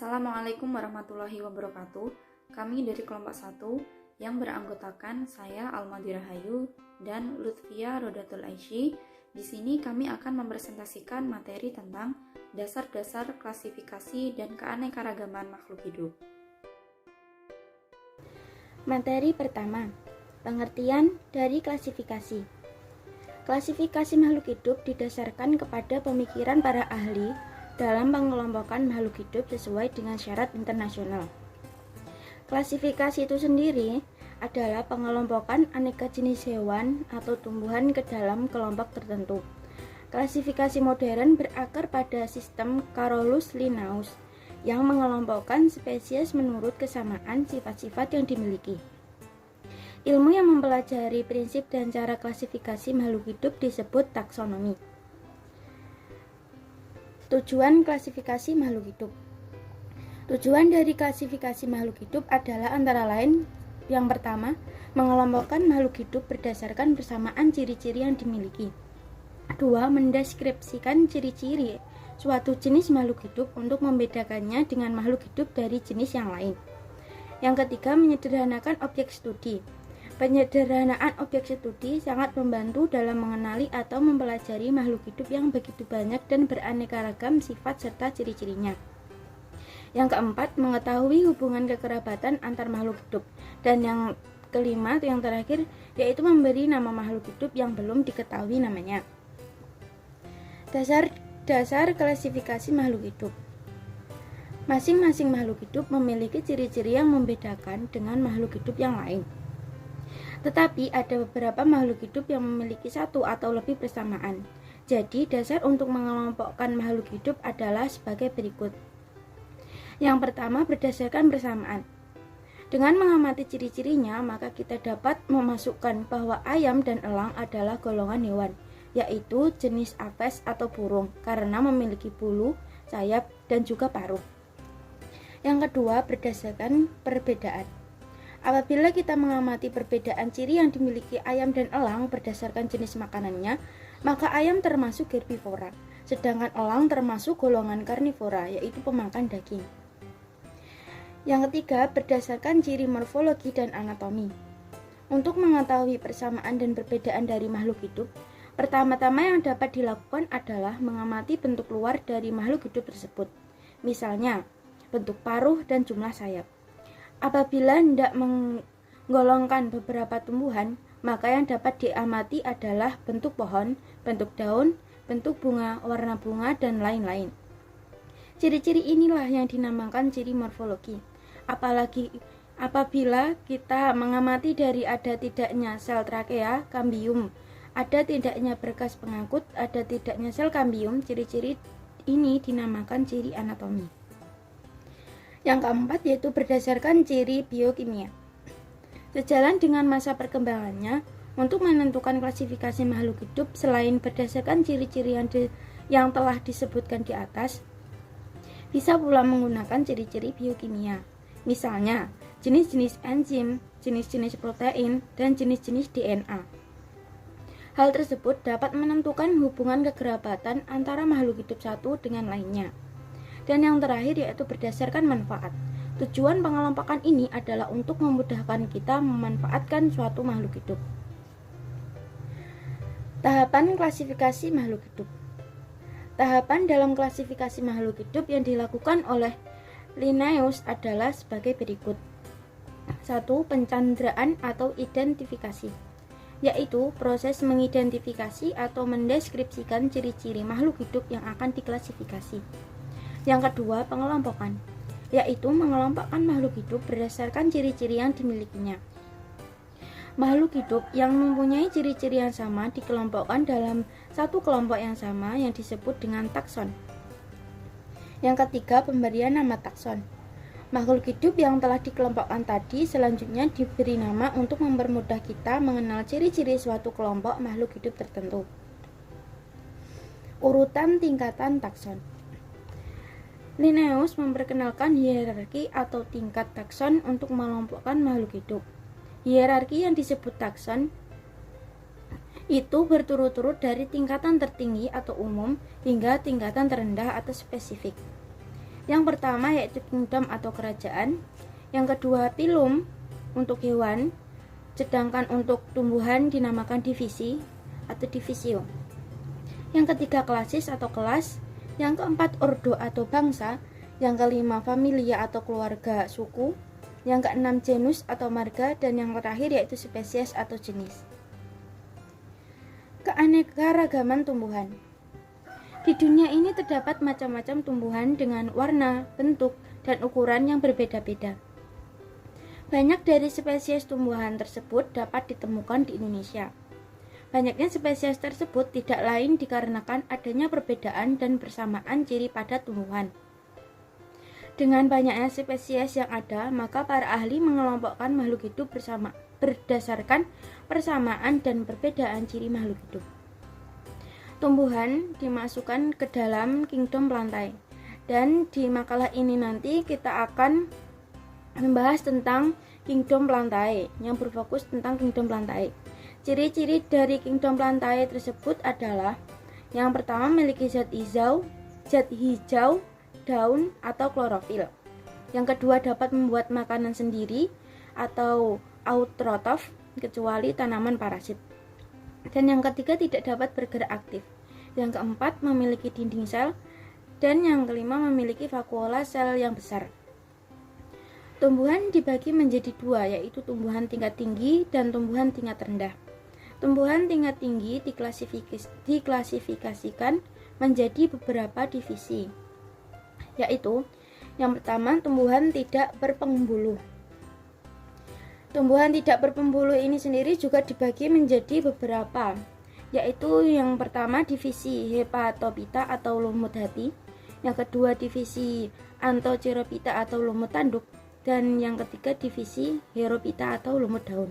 Assalamualaikum warahmatullahi wabarakatuh. Kami dari kelompok 1 yang beranggotakan saya Almadi Rahayu dan Lutfia Rodatul Aisy. Di sini kami akan mempresentasikan materi tentang dasar-dasar klasifikasi dan keanekaragaman makhluk hidup. Materi pertama, pengertian dari klasifikasi. Klasifikasi makhluk hidup didasarkan kepada pemikiran para ahli dalam pengelompokan makhluk hidup sesuai dengan syarat internasional. Klasifikasi itu sendiri adalah pengelompokan aneka jenis hewan atau tumbuhan ke dalam kelompok tertentu. Klasifikasi modern berakar pada sistem Carolus Linnaeus yang mengelompokkan spesies menurut kesamaan sifat-sifat yang dimiliki. Ilmu yang mempelajari prinsip dan cara klasifikasi makhluk hidup disebut taksonomi. Tujuan klasifikasi makhluk hidup. Tujuan dari klasifikasi makhluk hidup adalah antara lain: yang pertama, mengelompokkan makhluk hidup berdasarkan persamaan ciri-ciri yang dimiliki. Kedua, mendeskripsikan ciri-ciri suatu jenis makhluk hidup untuk membedakannya dengan makhluk hidup dari jenis yang lain. Yang ketiga, menyederhanakan objek studi. Penyederhanaan objek studi sangat membantu dalam mengenali atau mempelajari makhluk hidup yang begitu banyak dan beraneka ragam sifat serta ciri-cirinya. Yang keempat, mengetahui hubungan kekerabatan antar makhluk hidup. Dan yang kelima, yang terakhir, yaitu memberi nama makhluk hidup yang belum diketahui namanya. Dasar klasifikasi makhluk hidup. Masing-masing makhluk hidup memiliki ciri-ciri yang membedakan dengan makhluk hidup yang lain. Tetapi ada beberapa makhluk hidup yang memiliki satu atau lebih persamaan. Jadi, dasar untuk mengelompokkan makhluk hidup adalah sebagai berikut. Yang pertama, berdasarkan persamaan. Dengan mengamati ciri-cirinya, maka kita dapat memasukkan bahwa ayam dan elang adalah golongan hewan, yaitu jenis aves atau burung, karena memiliki bulu, sayap, dan juga paruh. Yang kedua, berdasarkan perbedaan. Apabila kita mengamati perbedaan ciri yang dimiliki ayam dan elang berdasarkan jenis makanannya, maka ayam termasuk herbivora, sedangkan elang termasuk golongan karnivora, yaitu pemakan daging. Yang ketiga, berdasarkan ciri morfologi dan anatomi. Untuk mengetahui persamaan dan perbedaan dari makhluk hidup, pertama-tama yang dapat dilakukan adalah mengamati bentuk luar dari makhluk hidup tersebut. Misalnya, bentuk paruh dan jumlah sayap. Apabila hendak menggolongkan beberapa tumbuhan, maka yang dapat diamati adalah bentuk pohon, bentuk daun, bentuk bunga, warna bunga, dan lain-lain. Ciri-ciri inilah yang dinamakan ciri morfologi. Apalagi apabila kita mengamati dari ada tidaknya sel trakea, kambium, ada tidaknya berkas pengangkut, ada tidaknya sel kambium, ciri-ciri ini dinamakan ciri anatomi. Yang keempat, yaitu berdasarkan ciri biokimia. Sejalan dengan masa perkembangannya, untuk menentukan klasifikasi makhluk hidup selain berdasarkan ciri-ciri yang telah disebutkan di atas, bisa pula menggunakan ciri-ciri biokimia. Misalnya, jenis-jenis enzim, jenis-jenis protein, dan jenis-jenis DNA. Hal tersebut dapat menentukan hubungan kekerabatan antara makhluk hidup satu dengan lainnya. Dan yang terakhir, yaitu berdasarkan manfaat. Tujuan pengelompokan ini adalah untuk memudahkan kita memanfaatkan suatu makhluk hidup. Tahapan klasifikasi makhluk hidup. Tahapan dalam klasifikasi makhluk hidup yang dilakukan oleh Linnaeus adalah sebagai berikut. 1. Pencanderaan atau identifikasi, yaitu proses mengidentifikasi atau mendeskripsikan ciri-ciri makhluk hidup yang akan diklasifikasi. Yang kedua, pengelompokan, yaitu mengelompokkan makhluk hidup berdasarkan ciri-ciri yang dimilikinya. Makhluk hidup yang mempunyai ciri-ciri yang sama dikelompokkan dalam satu kelompok yang sama yang disebut dengan takson. Yang ketiga, pemberian nama takson. Makhluk hidup yang telah dikelompokkan tadi selanjutnya diberi nama untuk mempermudah kita mengenal ciri-ciri suatu kelompok makhluk hidup tertentu. Urutan tingkatan takson. Linnaeus memperkenalkan hierarki atau tingkat takson untuk mengelompokkan makhluk hidup. Hierarki yang disebut takson itu berturut-turut dari tingkatan tertinggi atau umum hingga tingkatan terendah atau spesifik. Yang pertama yaitu kingdom atau kerajaan, yang kedua phylum untuk hewan, sedangkan untuk tumbuhan dinamakan divisi atau divisio. Yang ketiga klasis atau kelas, yang keempat ordo atau bangsa, yang kelima familia atau keluarga suku, yang keenam genus atau marga, dan yang terakhir yaitu spesies atau jenis. Keanekaragaman tumbuhan. Di dunia ini terdapat macam-macam tumbuhan dengan warna, bentuk, dan ukuran yang berbeda-beda. Banyak dari spesies tumbuhan tersebut dapat ditemukan di Indonesia. Banyaknya spesies tersebut tidak lain dikarenakan adanya perbedaan dan persamaan ciri pada tumbuhan. Dengan banyaknya spesies yang ada, maka para ahli mengelompokkan makhluk hidup berdasarkan persamaan dan perbedaan ciri makhluk hidup. Tumbuhan dimasukkan ke dalam kingdom plantae, dan di makalah ini nanti kita akan membahas tentang kingdom plantae yang berfokus tentang kingdom plantae. Ciri-ciri dari kingdom plantae tersebut adalah yang pertama memiliki zat hijau, daun atau klorofil. Yang kedua dapat membuat makanan sendiri atau autotrof kecuali tanaman parasit. Dan yang ketiga tidak dapat bergerak aktif. Yang keempat memiliki dinding sel, dan yang kelima memiliki vakuola sel yang besar. Tumbuhan dibagi menjadi dua, yaitu tumbuhan tingkat tinggi dan tumbuhan tingkat rendah. Tumbuhan tingkat tinggi diklasifikasikan menjadi beberapa divisi, yaitu yang pertama tumbuhan tidak berpembuluh. Tumbuhan tidak berpembuluh ini sendiri juga dibagi menjadi beberapa, yaitu yang pertama divisi Hepatophyta atau lumut hati, yang kedua divisi Anthocerophyta atau lumut tanduk, dan yang ketiga divisi Herophyta atau lumut daun.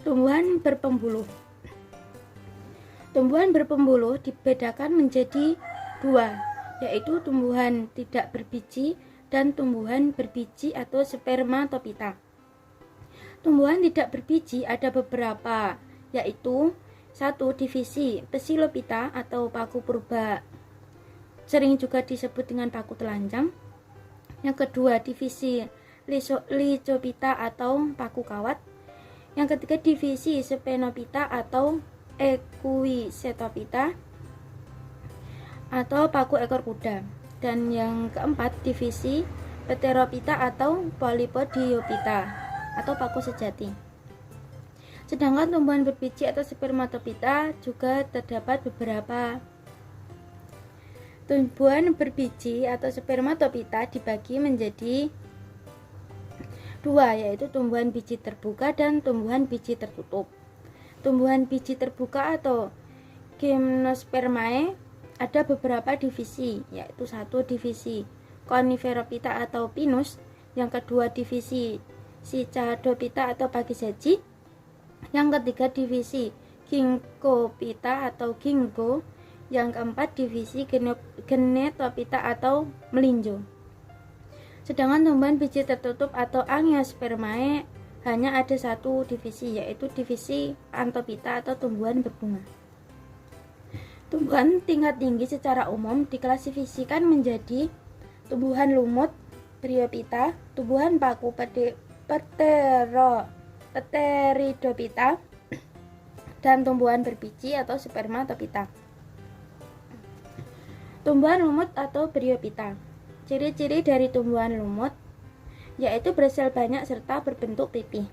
Tumbuhan berpembuluh. Tumbuhan berpembuluh dibedakan menjadi dua, yaitu tumbuhan tidak berbiji dan tumbuhan berbiji atau spermatophyta. Tumbuhan tidak berbiji ada beberapa, yaitu satu divisi Psilophyta atau paku purba, sering juga disebut dengan paku telanjang. Yang kedua divisi Lycophyta atau paku kawat. Yang ketiga divisi Sphenophyta atau Equisetophyta atau paku ekor kuda. Dan yang keempat divisi Pterophyta atau Polypodiophyta atau paku sejati. Sedangkan tumbuhan berbiji atau spermatophyta juga terdapat beberapa. Tumbuhan berbiji atau spermatophyta dibagi menjadi dua, yaitu tumbuhan biji terbuka dan tumbuhan biji tertutup. Tumbuhan biji terbuka atau Gymnospermae ada beberapa divisi, yaitu satu divisi Coniferophyta atau Pinus, yang kedua divisi Cycadophyta atau Pakisaji, yang ketiga divisi Ginkgophyta atau Ginkgo, yang keempat divisi Genetophyta atau melinjo. Sedangkan tumbuhan biji tertutup atau Angiospermae hanya ada satu divisi, yaitu divisi Anthophyta atau tumbuhan berbunga. Tumbuhan tingkat tinggi secara umum diklasifikasikan menjadi tumbuhan lumut, Bryophyta, tumbuhan paku Pteridophyta, dan tumbuhan berbiji atau Spermatophyta. Tumbuhan lumut atau Bryophyta. Ciri-ciri dari tumbuhan lumut yaitu bersel banyak serta berbentuk pipih,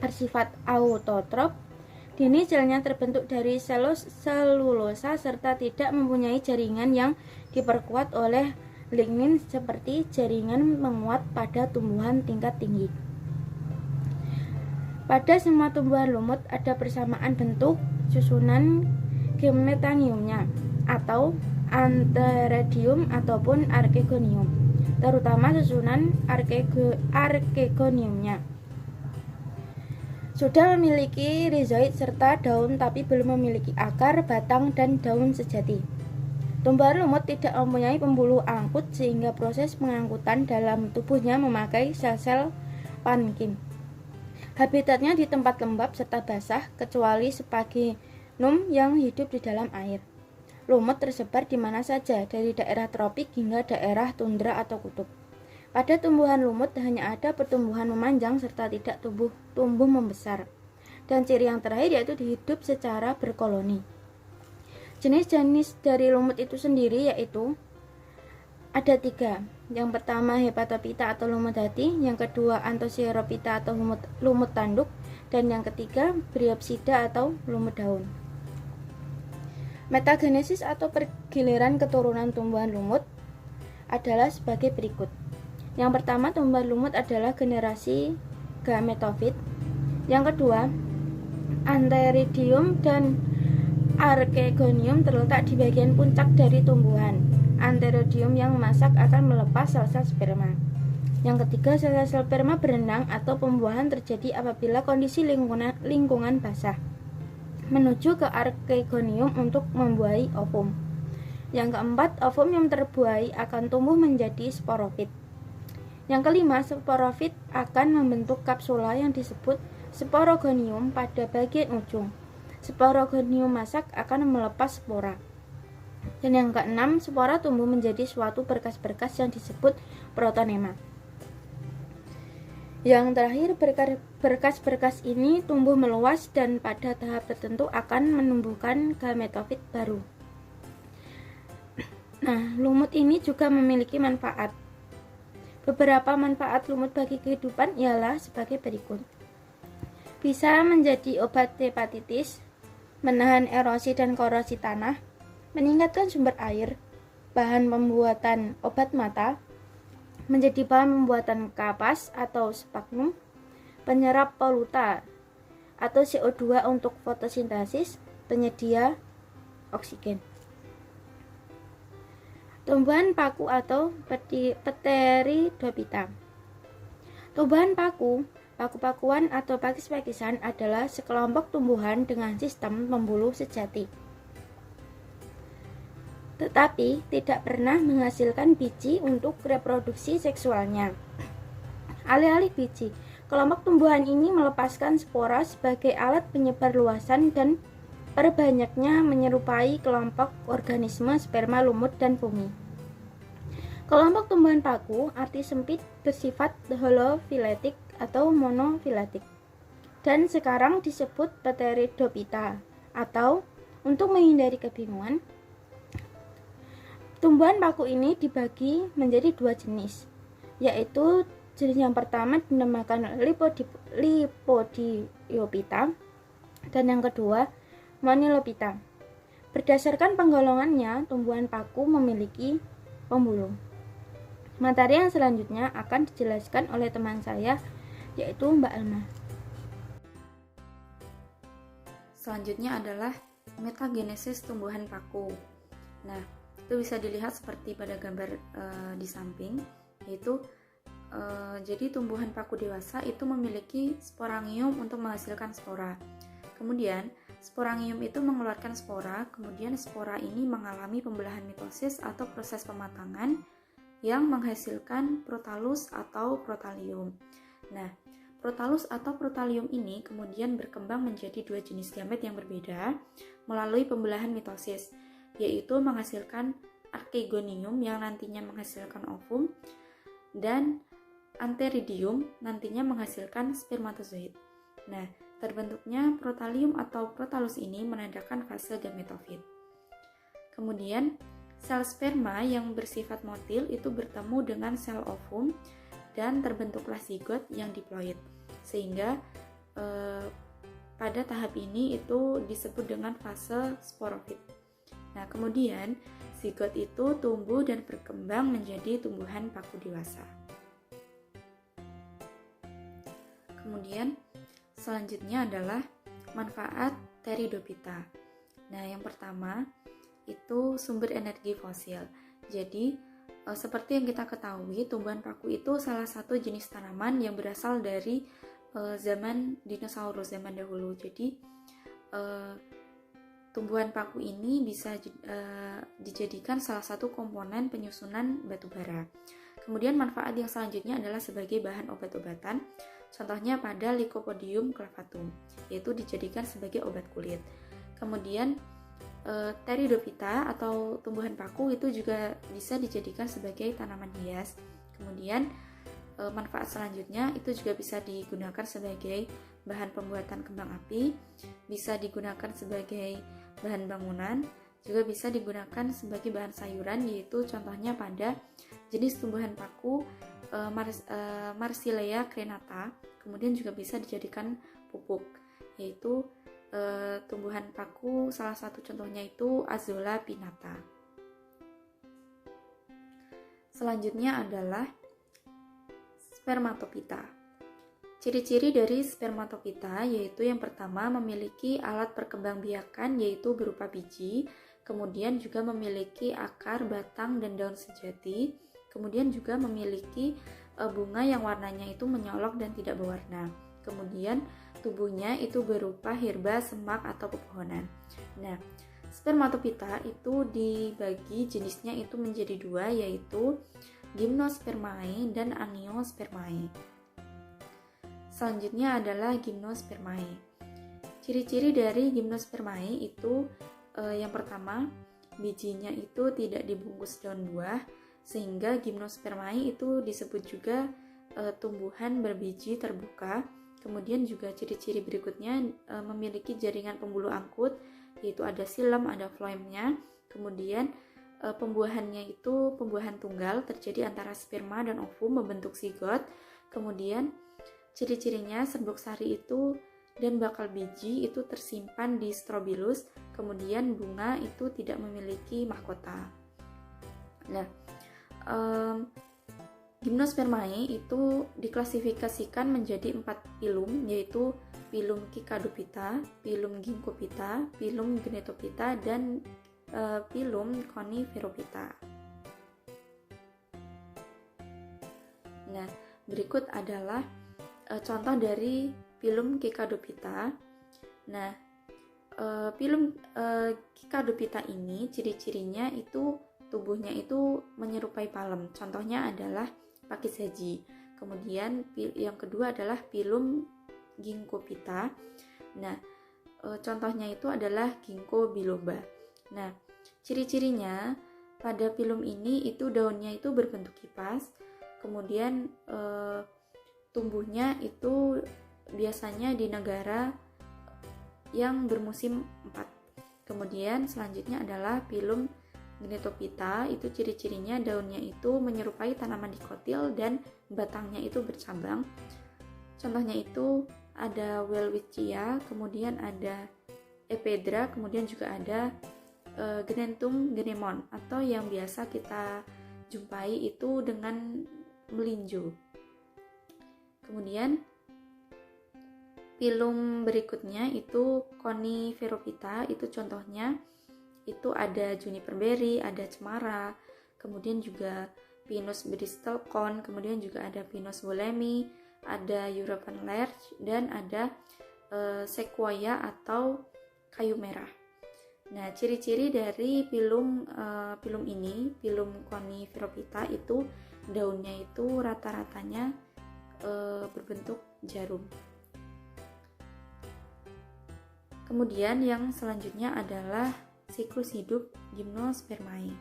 bersifat autotrof. Dini selnya terbentuk dari selulosa serta tidak mempunyai jaringan yang diperkuat oleh lignin seperti jaringan menguat pada tumbuhan tingkat tinggi. Pada semua tumbuhan lumut ada persamaan bentuk susunan gemetaniumnya atau antheridium ataupun archegonium, terutama susunan archegoniumnya. Sudah memiliki rizoid serta daun tapi belum memiliki akar, batang, dan daun sejati. Tumbuhan lumut tidak mempunyai pembuluh angkut sehingga proses pengangkutan dalam tubuhnya memakai sel-sel parenkim. Habitatnya di tempat lembab serta basah kecuali Sphagnum yang hidup di dalam air. Lumut tersebar di mana saja, dari daerah tropik hingga daerah tundra atau kutub. Pada tumbuhan lumut hanya ada pertumbuhan memanjang serta tidak tumbuh membesar. Dan ciri yang terakhir yaitu hidup secara berkoloni. Jenis-jenis dari lumut itu sendiri yaitu ada 3. Yang pertama Hepatophyta atau lumut hati, yang kedua Anthocerophyta atau lumut tanduk, dan yang ketiga Bryopsida atau lumut daun. Metagenesis atau pergiliran keturunan tumbuhan lumut adalah sebagai berikut. Yang pertama, tumbuhan lumut adalah generasi gametofit. Yang kedua, Antheridium dan Archegonium terletak di bagian puncak dari tumbuhan. Antheridium yang masak akan melepas sel-sel sperma. Yang ketiga, sel-sel sperma berenang atau pembuahan terjadi apabila kondisi lingkungan basah, menuju ke Archegonium untuk membuahi ovum. Yang keempat, ovum yang terbuahi akan tumbuh menjadi sporofit. Yang kelima, sporofit akan membentuk kapsula yang disebut sporogonium pada bagian ujung. Sporogonium masak akan melepas spora. Dan yang keenam, spora tumbuh menjadi suatu berkas-berkas yang disebut protonema. Yang terakhir, berkas-berkas ini tumbuh meluas dan pada tahap tertentu akan menumbuhkan gametofit baru. Nah, lumut ini juga memiliki manfaat. Beberapa manfaat lumut bagi kehidupan ialah sebagai berikut. Bisa menjadi obat hepatitis, menahan erosi dan korosi tanah, meningkatkan sumber air, bahan pembuatan obat mata, menjadi bahan pembuatan kapas atau sphagnum, penyerap polutan atau CO2 untuk fotosintesis, penyedia oksigen. Tumbuhan paku atau Pteridophyta. Tumbuhan paku, paku-pakuan atau pakis-pakisan adalah sekelompok tumbuhan dengan sistem pembuluh sejati, tetapi tidak pernah menghasilkan biji untuk reproduksi seksualnya. Alih-alih biji, kelompok tumbuhan ini melepaskan spora sebagai alat penyebar luasan dan perbanyaknya menyerupai kelompok organisme sperma lumut dan fungi. Kelompok tumbuhan paku arti sempit bersifat holofiletik atau monofiletik dan sekarang disebut Pteridophyta, atau untuk menghindari kebingungan, tumbuhan paku ini dibagi menjadi 2 jenis, yaitu jenis yang pertama dinamakan Lipodiophyta dan yang kedua Monilophyta. Berdasarkan penggolongannya, tumbuhan paku memiliki pembuluh. Materi yang selanjutnya akan dijelaskan oleh teman saya, yaitu Mbak Alma. Selanjutnya adalah metagenesis tumbuhan paku. Nah, itu bisa dilihat seperti pada gambar di samping, yaitu jadi tumbuhan paku dewasa itu memiliki sporangium untuk menghasilkan spora. Kemudian sporangium itu mengeluarkan spora, kemudian spora ini mengalami pembelahan mitosis atau proses pematangan yang menghasilkan protalus atau protalium. Nah, protalus atau protalium ini kemudian berkembang menjadi 2 jenis gamet yang berbeda melalui pembelahan mitosis, yaitu menghasilkan archegonium yang nantinya menghasilkan ovum dan antheridium nantinya menghasilkan spermatozoid. Nah, terbentuknya protalium atau protalus ini menandakan fase gametofit. Kemudian, sel sperma yang bersifat motil itu bertemu dengan sel ovum dan terbentuklah zigot yang diploid. Sehingga pada tahap ini itu disebut dengan fase sporofit. Nah, kemudian zigot itu tumbuh dan berkembang menjadi tumbuhan paku dewasa. Kemudian selanjutnya adalah manfaat Pteridophyta. Nah, yang pertama itu sumber energi fosil. Jadi, seperti yang kita ketahui, tumbuhan paku itu salah satu jenis tanaman yang berasal dari zaman dinosaurus, zaman dahulu. Jadi, tumbuhan paku ini bisa dijadikan salah satu komponen penyusunan batu bara. Kemudian manfaat yang selanjutnya adalah sebagai bahan obat-obatan. Contohnya pada Lycopodium clavatum, yaitu dijadikan sebagai obat kulit. Kemudian Pteridophyta atau tumbuhan paku itu juga bisa dijadikan sebagai tanaman hias. Kemudian manfaat selanjutnya itu juga bisa digunakan sebagai bahan pembuatan kembang api, bisa digunakan sebagai bahan bangunan, juga bisa digunakan sebagai bahan sayuran, yaitu contohnya pada jenis tumbuhan paku Marsilea crenata. Kemudian juga bisa dijadikan pupuk, yaitu tumbuhan paku, salah satu contohnya itu Azolla pinnata. Selanjutnya adalah spermatophyta. Ciri-ciri dari spermatophyta yaitu yang pertama memiliki alat perkembangbiakan yaitu berupa biji, kemudian juga memiliki akar, batang, dan daun sejati, kemudian juga memiliki bunga yang warnanya itu menyolok dan tidak berwarna. Kemudian tubuhnya itu berupa herba, semak, atau pepohonan. Nah, spermatophyta itu dibagi jenisnya itu menjadi dua, yaitu Gymnospermae dan Aniospermae. Selanjutnya adalah Gymnospermae. Ciri-ciri dari Gymnospermae itu yang pertama, bijinya itu tidak dibungkus daun buah, sehingga Gymnospermae itu disebut juga tumbuhan berbiji terbuka. Kemudian juga ciri-ciri berikutnya memiliki jaringan pembuluh angkut, yaitu ada xilem, ada floemnya. Kemudian pembuahannya itu pembuahan tunggal terjadi antara sperma dan ovum membentuk zigot. Kemudian ciri-cirinya serbuk sari itu dan bakal biji itu tersimpan di strobilus. Kemudian bunga itu tidak memiliki mahkota. Nah, Gymnospermae itu diklasifikasikan menjadi 4 pilum, yaitu pilum Kikadophyta, pilum Ginkgophyta, pilum Gnetophyta, dan pilum Coniferophyta. Nah, berikut adalah contoh dari pilum Kikadophyta. Nah, pilum Kikadophyta ini ciri-cirinya itu tubuhnya itu menyerupai palem. Contohnya adalah pakis haji. Kemudian yang kedua adalah pilum Ginkgophyta. Nah, contohnya itu adalah Ginkgo biloba. Nah, ciri-cirinya pada pilum ini itu daunnya itu berbentuk kipas. Kemudian tumbuhnya itu biasanya di negara yang bermusim 4. Kemudian selanjutnya adalah pilum Gnetophyta, itu ciri-cirinya daunnya itu menyerupai tanaman dikotil dan batangnya itu bercabang. Contohnya itu ada Welwitschia, kemudian ada Ephedra, kemudian juga ada Gnentum gnemon, atau yang biasa kita jumpai itu dengan melinjo. Kemudian pilum berikutnya itu Coniferophyta, itu contohnya itu ada Juniper berry, ada cemara, kemudian juga Pinus bristlecone, kemudian juga ada Pinus wolemi, ada European larch, dan ada Sequoia atau kayu merah. Nah, ciri-ciri dari pilum ini, pilum Coniferophyta itu daunnya itu rata-ratanya berbentuk jarum. Kemudian yang selanjutnya adalah siklus hidup Gymnospermae.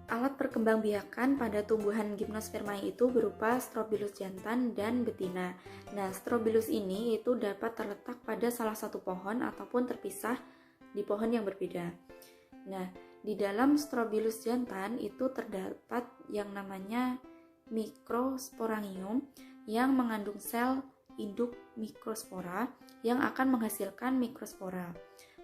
Alat perkembangbiakan pada tumbuhan Gymnospermae itu berupa strobilus jantan dan betina. Nah, strobilus ini itu dapat terletak pada salah satu pohon ataupun terpisah di pohon yang berbeda. Nah, di dalam strobilus jantan itu terdapat yang namanya mikrosporangium yang mengandung sel induk mikrospora yang akan menghasilkan mikrospora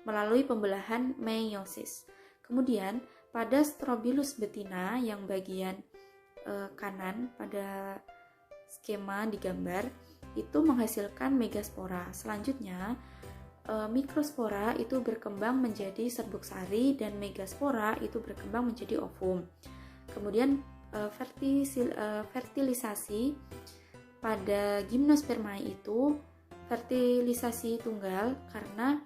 melalui pembelahan meiosis. Kemudian pada strobilus betina yang bagian kanan pada skema di gambar itu menghasilkan megaspora. Selanjutnya mikrospora itu berkembang menjadi serbuk sari dan megaspora itu berkembang menjadi ovum. Kemudian fertilisasi pada Gymnospermae itu fertilisasi tunggal karena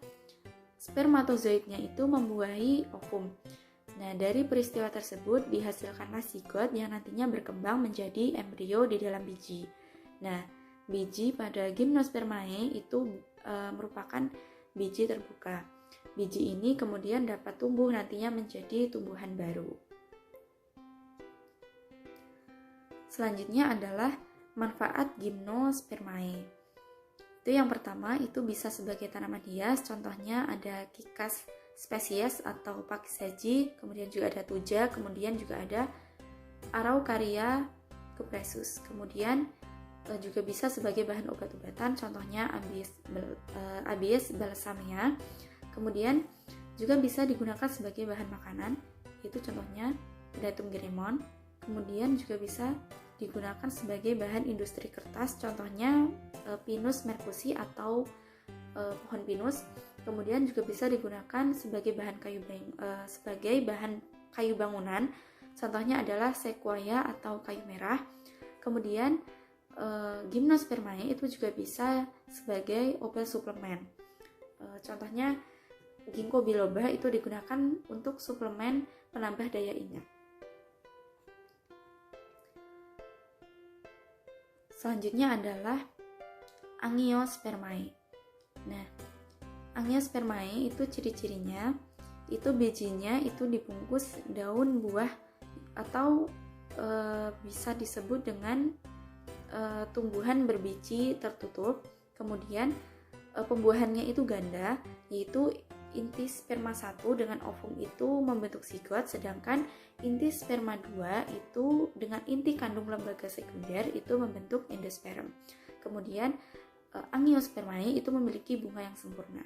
spermatozoidnya itu membuahi ovum. Nah, dari peristiwa tersebut dihasilkanlah zigot yang nantinya berkembang menjadi embrio di dalam biji. Nah, biji pada Gymnospermae itu merupakan biji terbuka. Biji ini kemudian dapat tumbuh nantinya menjadi tumbuhan baru. Selanjutnya adalah manfaat gimnospermae. Itu yang pertama, itu bisa sebagai tanaman hias, contohnya ada Ficus spesies atau Pakisaji, kemudian juga ada Tuja, kemudian juga ada Araucaria cupressus. Kemudian juga bisa sebagai bahan obat-obatan, contohnya Abies balsamea. Kemudian juga bisa digunakan sebagai bahan makanan, yaitu contohnya Datum gerimon. Kemudian juga bisa digunakan sebagai bahan industri kertas, contohnya Pinus mercusi atau pohon pinus. Kemudian juga bisa digunakan sebagai bahan kayu bangunan, contohnya adalah sequoia atau kayu merah. Kemudian gimnospermae itu juga bisa sebagai obat suplemen, contohnya ginkgo biloba itu digunakan untuk suplemen penambah daya ingat. Selanjutnya adalah Angiospermae. Nah, Angiospermae itu ciri-cirinya itu bijinya itu dibungkus daun buah atau bisa disebut dengan tumbuhan berbiji tertutup. Kemudian pembuahannya itu ganda, yaitu inti sperma 1 dengan ovum itu membentuk zigot, sedangkan inti sperma 2 itu dengan inti kandung lembaga sekunder itu membentuk endosperm. Kemudian Angiospermae itu memiliki bunga yang sempurna.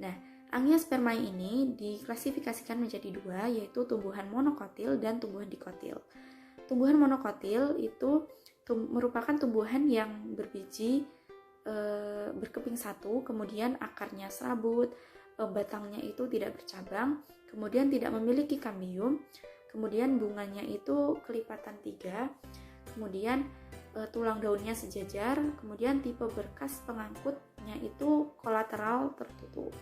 Nah, Angiospermae ini diklasifikasikan menjadi dua, yaitu tumbuhan monokotil dan tumbuhan dikotil. Tumbuhan monokotil itu merupakan tumbuhan yang berbiji berkeping satu, kemudian akarnya serabut, batangnya itu tidak bercabang, kemudian tidak memiliki kambium, kemudian bunganya itu kelipatan 3, kemudian tulang daunnya sejajar, kemudian tipe berkas pengangkutnya itu kolateral tertutup.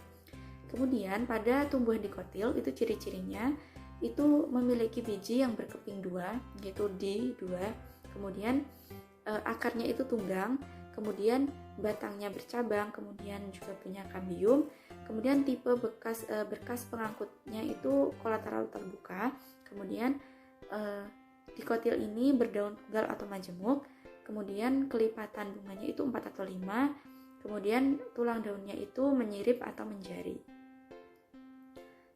Kemudian pada tumbuhan dikotil itu ciri-cirinya itu memiliki biji yang berkeping 2, yaitu D2, kemudian akarnya itu tunggang, kemudian batangnya bercabang, kemudian juga punya kambium. Kemudian tipe berkas pengangkutnya itu kolateral terbuka. Kemudian dikotil ini berdaun tunggal atau majemuk. Kemudian kelipatan bunganya itu 4 atau 5. Kemudian tulang daunnya itu menyirip atau menjari.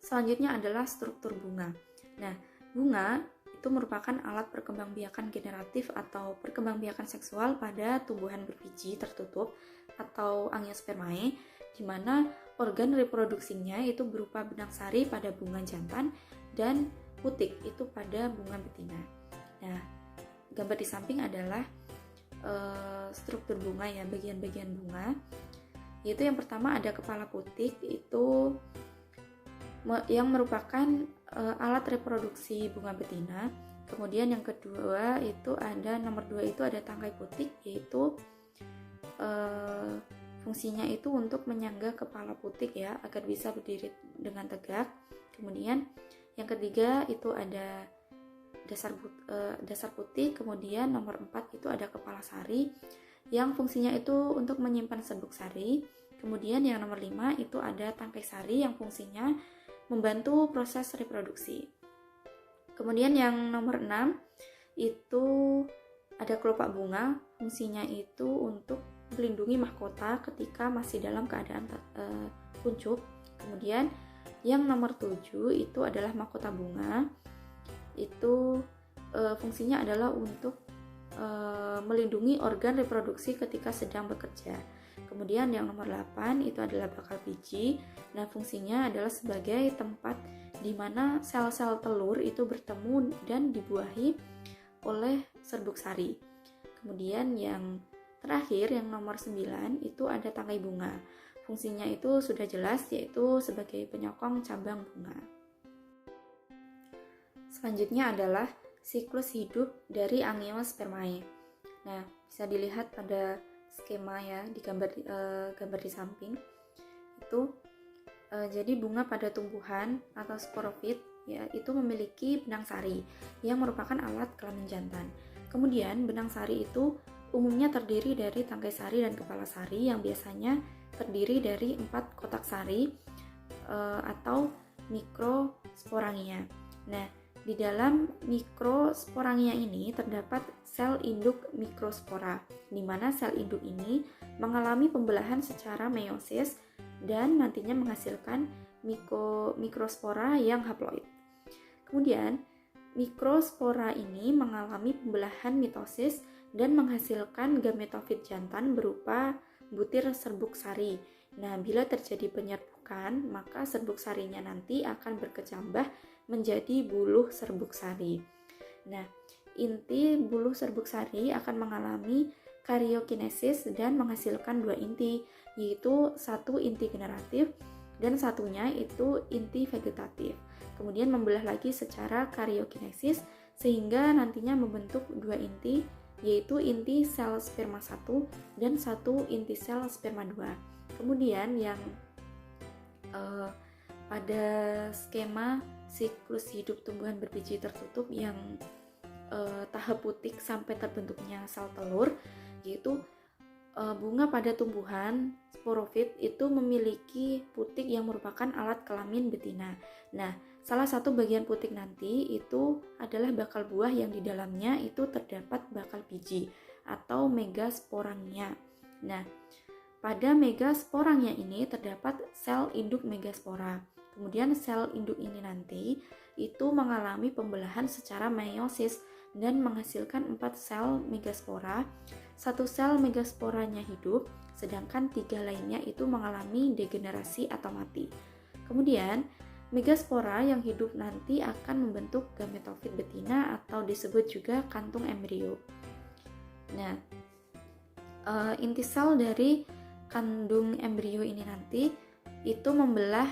Selanjutnya adalah struktur bunga. Nah, bunga itu merupakan alat perkembangbiakan generatif atau perkembangbiakan seksual pada tumbuhan berbiji tertutup atau Angiospermae, di mana organ reproduksinya itu berupa benang sari pada bunga jantan dan putik itu pada bunga betina. Nah, gambar di samping adalah struktur bunga ya, bagian-bagian bunga. Yaitu yang pertama ada kepala putik itu yang merupakan alat reproduksi bunga betina. Kemudian yang kedua itu ada nomor 2 itu ada tangkai putik, yaitu fungsinya itu untuk menyangga kepala putik ya agar bisa berdiri dengan tegak. Kemudian yang ketiga itu ada dasar putik. Kemudian nomor 4 itu ada kepala sari yang fungsinya itu untuk menyimpan serbuk sari. Kemudian yang nomor 5 itu ada tangkai sari yang fungsinya membantu proses reproduksi. Kemudian yang nomor 6 itu ada kelopak bunga, fungsinya itu untuk melindungi mahkota ketika masih dalam keadaan kuncup. Kemudian yang nomor 7 itu adalah mahkota bunga, itu fungsinya adalah untuk melindungi organ reproduksi ketika sedang bekerja. Kemudian yang nomor 8 itu adalah bakal biji. Nah, fungsinya adalah sebagai tempat di mana sel-sel telur itu bertemu dan dibuahi oleh serbuk sari. Kemudian yang terakhir yang nomor 9 itu ada tangkai bunga. Fungsinya itu sudah jelas, yaitu sebagai penyokong cabang bunga. Selanjutnya adalah siklus hidup dari Angiospermae. Nah, bisa dilihat pada skema ya di gambar di samping itu. Jadi bunga pada tumbuhan atau sporofit ya itu memiliki benang sari yang merupakan alat kelamin jantan. Kemudian benang sari itu umumnya terdiri dari tangkai sari dan kepala sari yang biasanya terdiri dari 4 kotak sari atau mikrosporangia. Nah, di dalam mikrosporangia ini terdapat sel induk mikrospora, di mana sel induk ini mengalami pembelahan secara meiosis dan nantinya menghasilkan mikrospora yang haploid. Kemudian, mikrospora ini mengalami pembelahan mitosis dan menghasilkan gametofit jantan berupa butir serbuk sari. Nah, bila terjadi penyerbukan, maka serbuk sarinya nanti akan berkecambah menjadi buluh serbuk sari. Nah, inti buluh serbuk sari akan mengalami karyokinesis dan menghasilkan 2 inti, yaitu satu inti generatif dan satunya itu inti vegetatif. Kemudian membelah lagi secara karyokinesis sehingga nantinya membentuk 2 inti, yaitu inti sel sperma 1 dan satu inti sel sperma 2. Kemudian yang pada skema siklus hidup tumbuhan berbiji tertutup yang tahap putik sampai terbentuknya sel telur, yaitu bunga pada tumbuhan sporofit itu memiliki putik yang merupakan alat kelamin betina. Nah, salah satu bagian putik nanti itu adalah bakal buah yang di dalamnya itu terdapat bakal biji atau megasporangia. Nah, pada megasporangia ini terdapat sel induk megaspora. Kemudian sel induk ini nanti itu mengalami pembelahan secara meiosis dan menghasilkan 4 sel megaspora. 1 sel megasporanya hidup, sedangkan 3 lainnya itu mengalami degenerasi atau mati. Kemudian, megaspora yang hidup nanti akan membentuk gametofit betina atau disebut juga kantung embrio. Nah, inti sel dari kandung embrio ini nanti itu membelah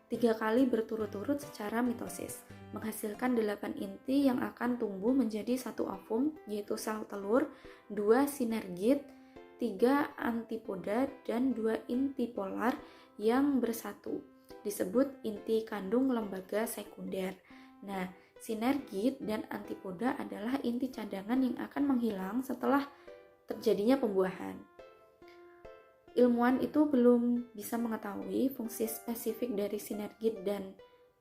3 kali berturut-turut secara mitosis, menghasilkan 8 inti yang akan tumbuh menjadi 1 ovum, yaitu sel telur, 2 sinergit, 3 antipoda, dan 2 inti polar yang bersatu, disebut inti kandung lembaga sekunder. Nah, sinergit dan antipoda adalah inti cadangan yang akan menghilang setelah terjadinya pembuahan. Ilmuwan itu belum bisa mengetahui fungsi spesifik dari sinergit dan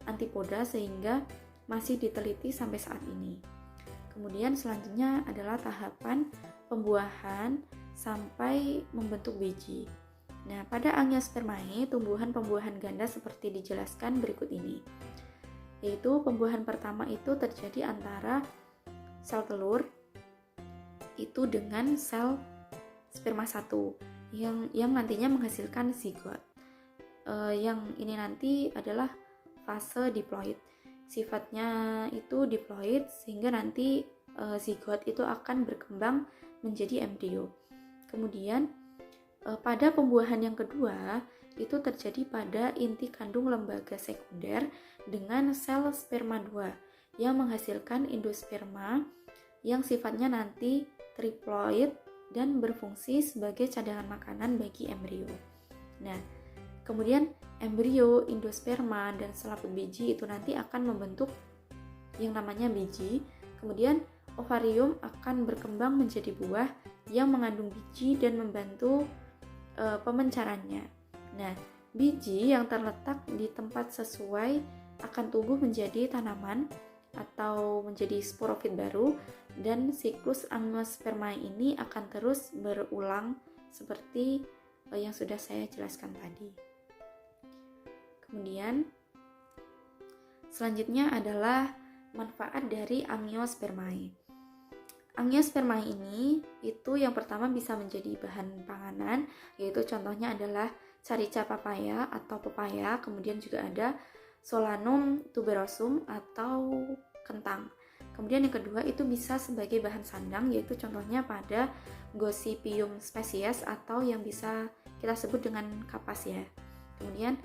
antipoda sehingga masih diteliti sampai saat ini. Kemudian selanjutnya adalah tahapan pembuahan sampai membentuk biji. Nah, pada Angiospermae, tumbuhan pembuahan ganda seperti dijelaskan berikut ini. Yaitu pembuahan pertama itu terjadi antara sel telur itu dengan sel sperma 1 yang nantinya menghasilkan zigot. Yang ini nanti adalah fase diploid. Sifatnya itu diploid sehingga nanti zigot itu akan berkembang menjadi embrio. Kemudian pada pembuahan yang kedua itu terjadi pada inti kandung lembaga sekunder dengan sel sperma 2 yang menghasilkan endosperma yang sifatnya nanti triploid dan berfungsi sebagai cadangan makanan bagi embrio. Nah, kemudian embrio, endosperma, dan selaput biji itu nanti akan membentuk yang namanya biji. Kemudian ovarium akan berkembang menjadi buah yang mengandung biji dan membantu pemencarannya. Nah, biji yang terletak di tempat sesuai akan tumbuh menjadi tanaman atau menjadi sporofit baru, dan siklus Angiospermae ini akan terus berulang seperti yang sudah saya jelaskan tadi. Kemudian selanjutnya adalah manfaat dari Angiospermae. Angiospermae ini itu yang pertama bisa menjadi bahan panganan, yaitu contohnya adalah carica papaya atau pepaya, kemudian juga ada Solanum tuberosum atau kentang. Kemudian yang kedua itu bisa sebagai bahan sandang, yaitu contohnya pada Gossypium species atau yang bisa kita sebut dengan kapas ya. Kemudian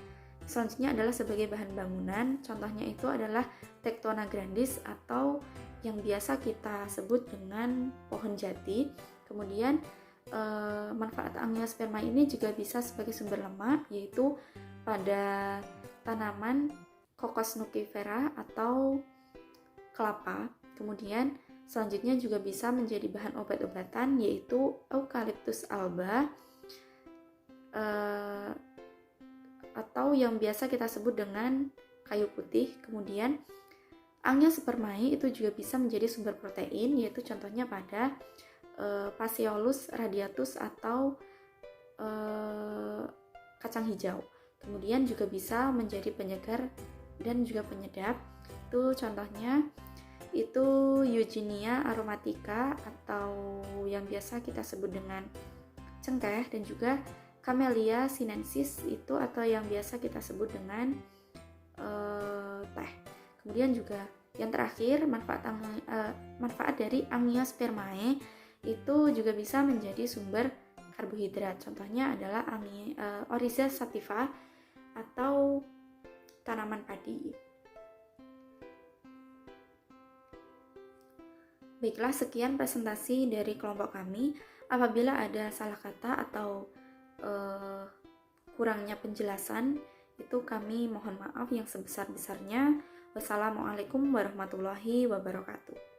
selanjutnya adalah sebagai bahan bangunan, contohnya itu adalah Tectona grandis atau yang biasa kita sebut dengan pohon jati. Kemudian manfaat Angiospermae ini juga bisa sebagai sumber lemak, yaitu pada tanaman Cocos nucifera atau kelapa. Kemudian selanjutnya juga bisa menjadi bahan obat-obatan, yaitu Eucalyptus alba atau yang biasa kita sebut dengan kayu putih. Kemudian Angiospermae itu juga bisa menjadi sumber protein, yaitu contohnya pada Phaseolus radiatus atau kacang hijau. Kemudian juga bisa menjadi penyegar dan juga penyedap. Itu contohnya itu Eugenia aromatica atau yang biasa kita sebut dengan cengkeh, dan juga Camellia sinensis itu atau yang biasa kita sebut dengan teh. Kemudian juga yang terakhir, manfaat dari Angiospermae itu juga bisa menjadi sumber karbohidrat. Contohnya adalah Oryza sativa atau tanaman padi. Baiklah, sekian presentasi dari kelompok kami. Apabila ada salah kata atau kurangnya penjelasan, itu kami mohon maaf yang sebesar-besarnya. Wassalamualaikum warahmatullahi wabarakatuh.